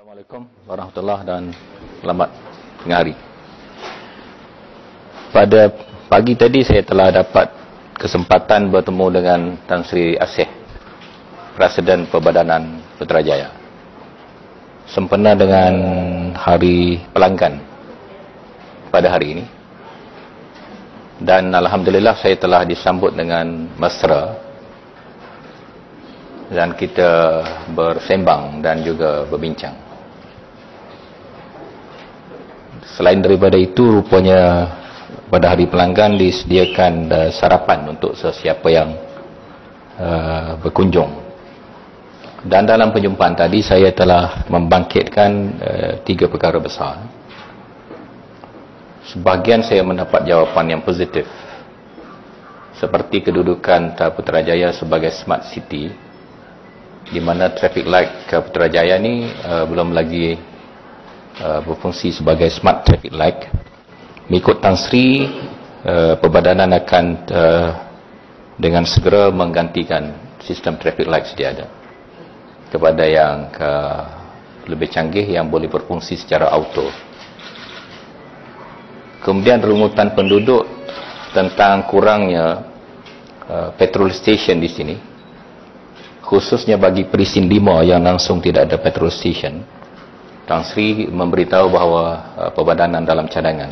Assalamualaikum warahmatullahi dan selamat tengah hari. Pada pagi tadi saya telah dapat kesempatan bertemu dengan Tan Sri Asih, Presiden Perbadanan Putrajaya. Sempena dengan Hari Pelanggan pada hari ini. Dan alhamdulillah saya telah disambut dengan mesra dan kita bersembang dan juga berbincang. Selain daripada itu, rupanya pada hari pelanggan disediakan sarapan untuk sesiapa yang berkunjung. Dan dalam perjumpaan tadi saya telah membangkitkan 3 perkara besar. Sebahagian saya mendapat jawapan yang positif, seperti kedudukan Putrajaya sebagai smart city, di mana traffic light ke Putrajaya ni belum lagi berfungsi sebagai smart traffic light. Mengikut Tan Sri, Perbadanan akan dengan segera menggantikan sistem traffic light sedia ada kepada yang lebih canggih yang boleh berfungsi secara auto. Kemudian rungutan penduduk tentang kurangnya petrol station di sini, khususnya bagi Perisin 5 yang langsung tidak ada petrol station. Tan Sri memberitahu bahawa Perbadanan dalam cadangan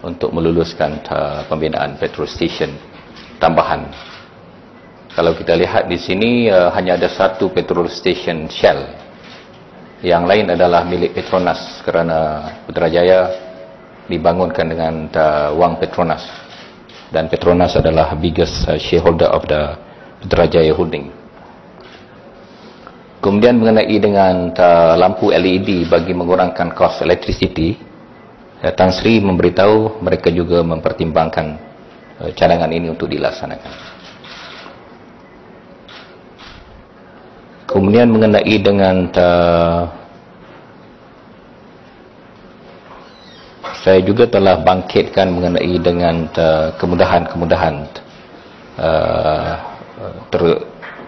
untuk meluluskan pembinaan petrol station tambahan. Kalau kita lihat di sini hanya ada 1 petrol station Shell, yang lain adalah milik Petronas kerana Putrajaya dibangunkan dengan wang Petronas, dan Petronas adalah biggest shareholder of the Putrajaya Holding. Kemudian mengenai dengan lampu LED bagi mengurangkan kos electricity, Tan Sri memberitahu mereka juga mempertimbangkan cadangan ini untuk dilaksanakan. Kemudian mengenai dengan saya juga telah bangkitkan mengenai dengan kemudahan-kemudahan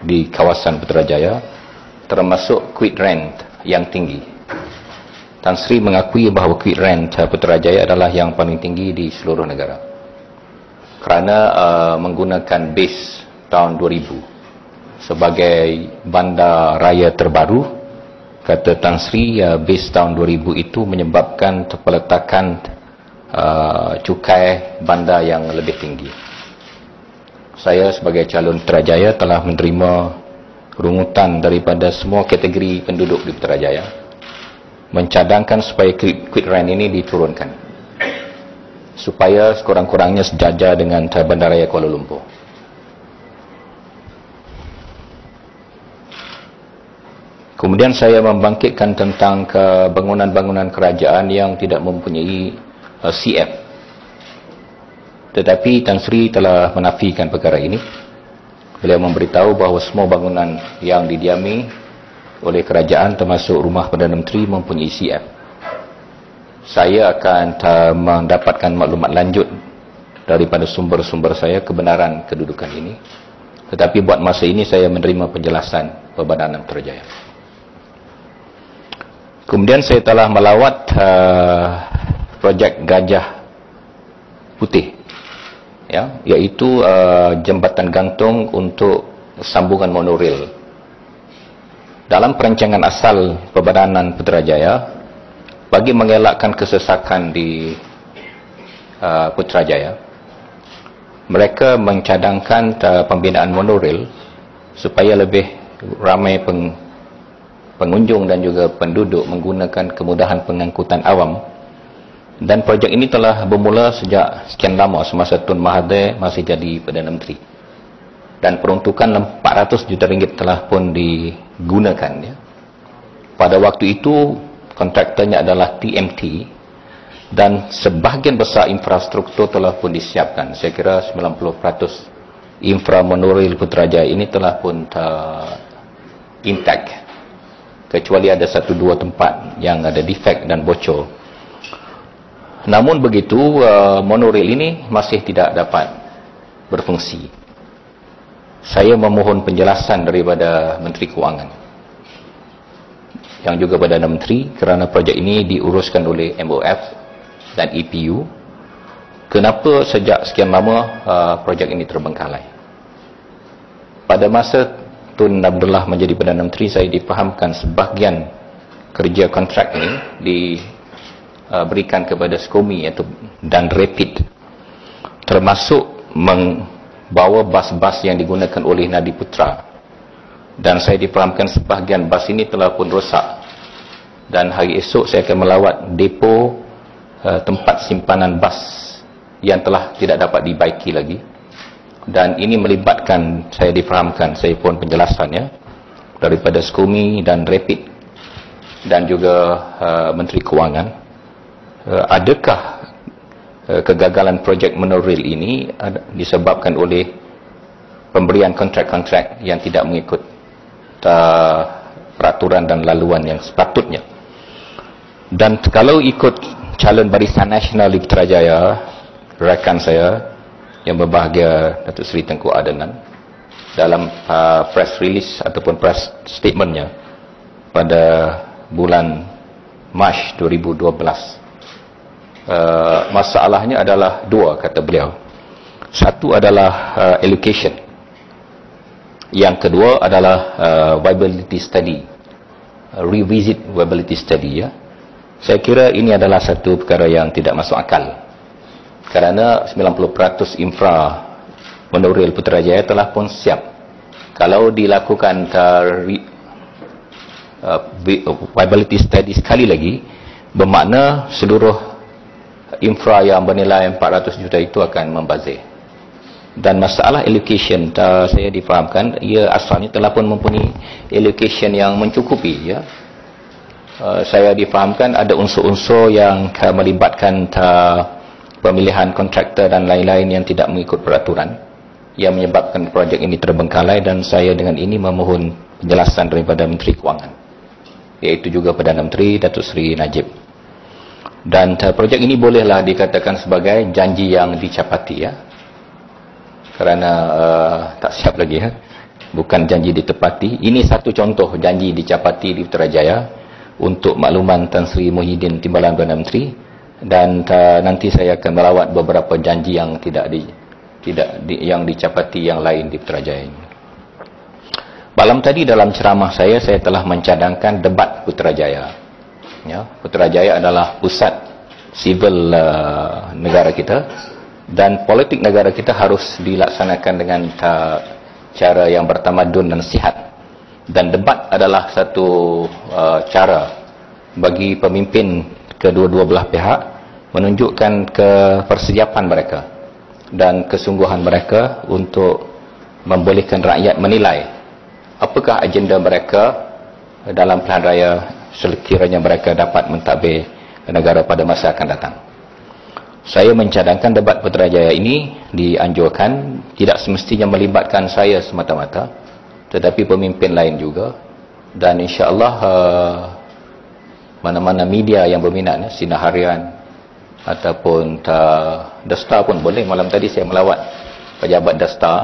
di kawasan Putrajaya, termasuk quit rent yang tinggi. Tan Sri mengakui bahawa quit rent Putrajaya adalah yang paling tinggi di seluruh negara. Kerana menggunakan base tahun 2000 sebagai bandar raya terbaru, kata Tan Sri, base tahun 2000 itu menyebabkan peletakan cukai bandar yang lebih tinggi. Saya sebagai calon Putrajaya telah menerima rungutan daripada semua kategori penduduk di Putrajaya mencadangkan supaya quit rent ini diturunkan, supaya sekurang-kurangnya sejajar dengan Bandaraya Kuala Lumpur. Kemudian saya membangkitkan tentang bangunan-bangunan kerajaan yang tidak mempunyai CF. Tetapi Tan Sri telah menafikan perkara ini. Beliau memberitahu bahawa semua bangunan yang didiami oleh kerajaan termasuk rumah Perdana Menteri mempunyai CF. Saya akan mendapatkan maklumat lanjut daripada sumber-sumber saya kebenaran kedudukan ini. Tetapi buat masa ini saya menerima penjelasan Perbadanan Putrajaya. Kemudian saya telah melawat projek Gajah Putih, ya, iaitu jambatan gantung untuk sambungan monorail. Dalam perancangan asal Perbadanan Putrajaya, bagi mengelakkan kesesakan di Putrajaya, mereka mencadangkan pembinaan monorail supaya lebih ramai pengunjung dan juga penduduk menggunakan kemudahan pengangkutan awam. Dan projek ini telah bermula sejak sekian lama, semasa Tun Mahathir masih jadi Perdana Menteri. Dan peruntukan 400 juta ringgit telah pun digunakan. Ya. Pada waktu itu, kontraktornya adalah TMT, dan sebahagian besar infrastruktur telah pun disiapkan. Saya kira 90% infra monorail Putrajaya ini telah pun intact, kecuali ada 1-2 tempat yang ada defect dan bocor. Namun begitu, monorail ini masih tidak dapat berfungsi. Saya memohon penjelasan daripada Menteri Kewangan. yang juga Perdana Menteri, kerana projek ini diuruskan oleh MOF dan EPU. Kenapa sejak sekian lama projek ini terbengkalai? Pada masa Tun Abdullah menjadi Perdana Menteri, saya difahamkan sebahagian kerja kontrak ini diberikan kepada SCOMI dan Rapid, termasuk membawa bas-bas yang digunakan oleh Nadi Putra. Dan saya difahamkan sebahagian bas ini telah pun rosak, dan hari esok saya akan melawat depo tempat simpanan bas yang telah tidak dapat dibaiki lagi. Dan ini melibatkan, saya difahamkan, saya pun penjelasannya daripada SCOMI dan Rapid dan juga Menteri Kewangan. Adakah kegagalan projek monorail ini disebabkan oleh pemberian kontrak-kontrak yang tidak mengikut peraturan dan laluan yang sepatutnya? Dan kalau ikut calon Barisan Nasional di Putrajaya, rakan saya yang berbahagia Datuk Seri Tengku Adenan, dalam press release ataupun press statementnya pada bulan Mac 2012, masalahnya adalah dua, kata beliau. Satu adalah allocation, yang kedua adalah viability study, revisit viability study. Ya, saya kira ini adalah satu perkara yang tidak masuk akal, kerana 90% infra monorail Putrajaya telah pun siap. Kalau dilakukan viability study sekali lagi, bermakna seluruh infra yang bernilai 400 juta itu akan membazir. Dan masalah allocation, saya difahamkan, ia asalnya telah pun mempunyai allocation yang mencukupi. Ya, saya difahamkan ada unsur-unsur yang melibatkan pemilihan kontraktor dan lain-lain yang tidak mengikut peraturan, yang menyebabkan projek ini terbengkalai. Dan saya dengan ini memohon penjelasan daripada Menteri Kewangan, iaitu juga Perdana Menteri Datuk Seri Najib. Dan projek ini bolehlah dikatakan sebagai janji yang dicapati, ya, kerana tak siap lagi, ya, bukan janji ditepati. Ini satu contoh janji dicapati di Putrajaya. Untuk makluman Tan Sri Muhyiddin Timbalan Perdana Menteri, dan nanti saya akan melawat beberapa janji yang yang dicapati yang lain di Putrajaya ini. Malam tadi dalam ceramah saya telah mencadangkan debat Putrajaya. Ya, Putrajaya adalah pusat sivil negara kita, dan politik negara kita harus dilaksanakan dengan cara yang bertamadun dan sihat. Dan debat adalah satu cara bagi pemimpin kedua-dua belah pihak menunjukkan kepersediaan mereka dan kesungguhan mereka untuk membolehkan rakyat menilai apakah agenda mereka dalam pilihan raya sekiranya mereka dapat mentadbir negara pada masa akan datang. Saya mencadangkan debat Putrajaya ini dianjurkan tidak semestinya melibatkan saya semata-mata, tetapi pemimpin lain juga. Dan insya-Allah mana-mana media yang berminat, Sinar Harian ataupun The Star pun boleh. Malam tadi saya melawat pejabat The Star,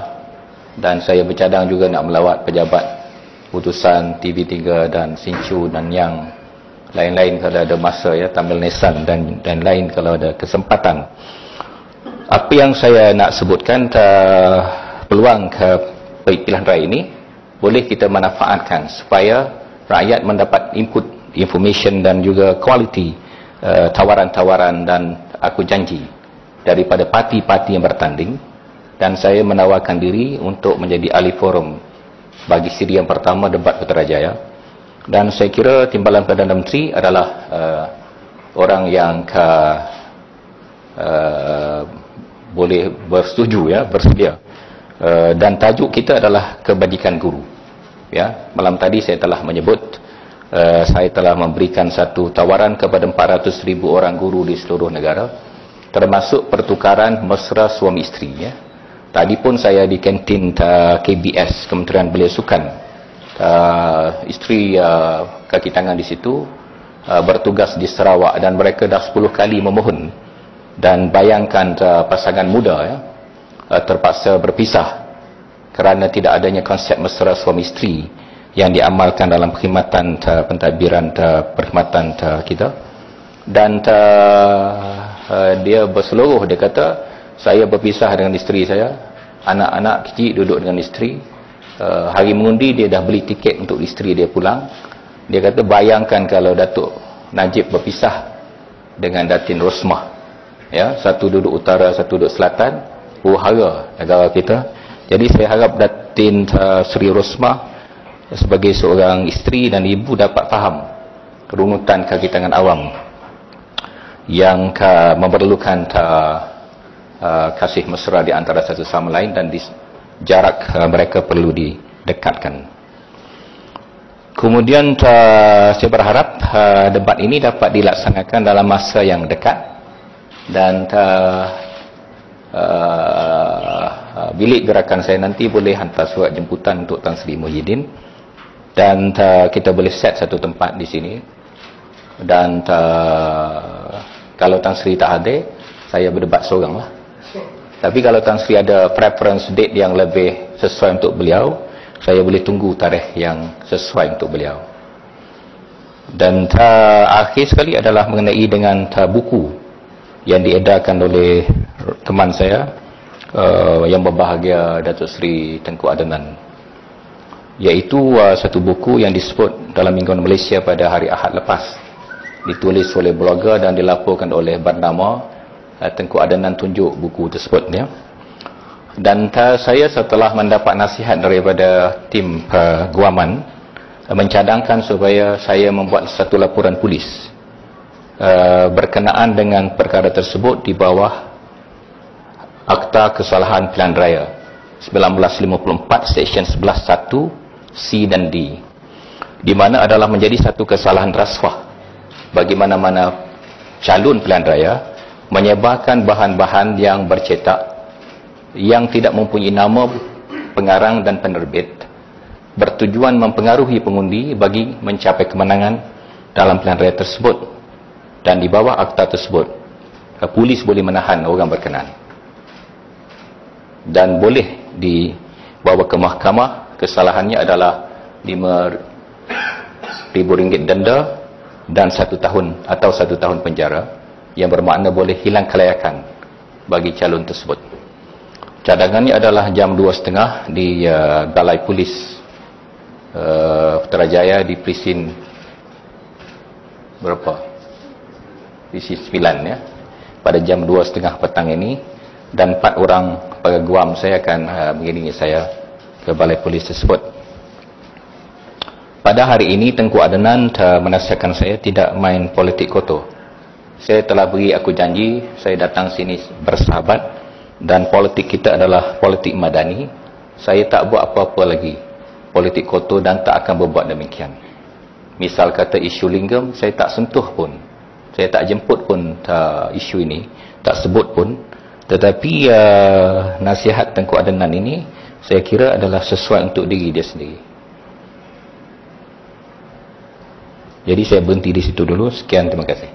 dan saya bercadang juga nak melawat pejabat Utusan TV3 dan Sinchu dan yang lain-lain kalau ada masa, ya, Tamil Nesan dan lain kalau ada kesempatan. Apa yang saya nak sebutkan, peluang ke pilihan raya ini boleh kita manfaatkan supaya rakyat mendapat input, information dan juga quality tawaran-tawaran dan aku janji daripada parti-parti yang bertanding. Dan saya menawarkan diri untuk menjadi ahli forum bagi siri yang pertama debat Putrajaya. Dan saya kira Timbalan Perdana Menteri adalah orang yang boleh bersetuju, ya, bersedia. Dan tajuk kita adalah kebajikan guru. Ya, malam tadi saya telah menyebut saya telah memberikan satu tawaran kepada 400,000 orang guru di seluruh negara, termasuk pertukaran mesra suami isteri. Ya. Tadi pun saya di kantin KBS, Kementerian Belia Sukan. Isteri kaki tangan di situ bertugas di Sarawak, dan mereka dah 10 kali memohon. Dan bayangkan pasangan muda, ya, terpaksa berpisah kerana tidak adanya konsep mesra suami isteri yang diamalkan dalam perkhidmatan pentadbiran perkhidmatan kita. Dan dia berseluruh, dia kata, saya berpisah dengan isteri saya, anak-anak kecil duduk dengan isteri. Hari mengundi dia dah beli tiket untuk isteri dia pulang. Dia kata, bayangkan kalau Datuk Najib berpisah dengan Datin Rosmah, ya, satu duduk utara, satu duduk selatan, huru-hara negara kita. Jadi saya harap Datin Seri Rosmah sebagai seorang isteri dan ibu dapat faham kerunutan kaki tangan awam yang memerlukan kasih mesra di antara satu sama lain, dan jarak mereka perlu didekatkan. Kemudian saya berharap debat ini dapat dilaksanakan dalam masa yang dekat, dan bilik gerakan saya nanti boleh hantar surat jemputan untuk Tan Sri Muhyiddin, dan kita boleh set satu tempat di sini. Dan kalau Tan Sri tak hadir, saya berdebat seorang lah. Tapi kalau Tan Sri ada preference date yang lebih sesuai untuk beliau, saya boleh tunggu tarikh yang sesuai untuk beliau. Dan akhir sekali adalah mengenai dengan buku yang diedarkan oleh teman saya yang berbahagia, Datuk Seri Tengku Adnan, iaitu satu buku yang disebut dalam Mingguan Malaysia pada hari Ahad lepas, ditulis oleh blogger dan dilaporkan oleh bernama Tengku Adnan tunjuk buku tersebut, ya. Dan saya setelah mendapat nasihat daripada tim guaman mencadangkan supaya saya membuat satu laporan polis berkenaan dengan perkara tersebut di bawah Akta Kesalahan Pilihan Raya 1954 Seksyen 11(1) C dan D, di mana adalah menjadi satu kesalahan rasuah bagi mana-mana calon pilihan raya menyebarkan bahan-bahan yang bercetak yang tidak mempunyai nama pengarang dan penerbit, bertujuan mempengaruhi pengundi bagi mencapai kemenangan dalam pilihan raya tersebut. Dan di bawah akta tersebut, polis boleh menahan orang berkenaan dan boleh dibawa ke mahkamah. Kesalahannya adalah RM5,000 denda dan 1 tahun atau 1 tahun penjara, yang bermakna boleh hilang kelayakan bagi calon tersebut. Cadangannya adalah jam 2.30 di Balai Polis Putrajaya di Presin berapa? Presin 9, ya. Pada jam 2.30 petang ini, dan 4 orang peguam saya akan mengiringi saya ke Balai Polis tersebut. Pada hari ini Tengku Adnan menasihatkan saya tidak main politik kotor. Saya telah beri aku janji saya datang sini bersahabat, dan politik kita adalah politik madani. Saya tak buat apa-apa lagi politik kotor dan tak akan berbuat demikian. Misal kata isu linggam, saya tak sentuh pun, saya tak jemput pun isu ini, tak sebut pun. Tetapi nasihat Tengku Adnan ini saya kira adalah sesuai untuk diri dia sendiri. Jadi saya berhenti di situ dulu. Sekian, terima kasih.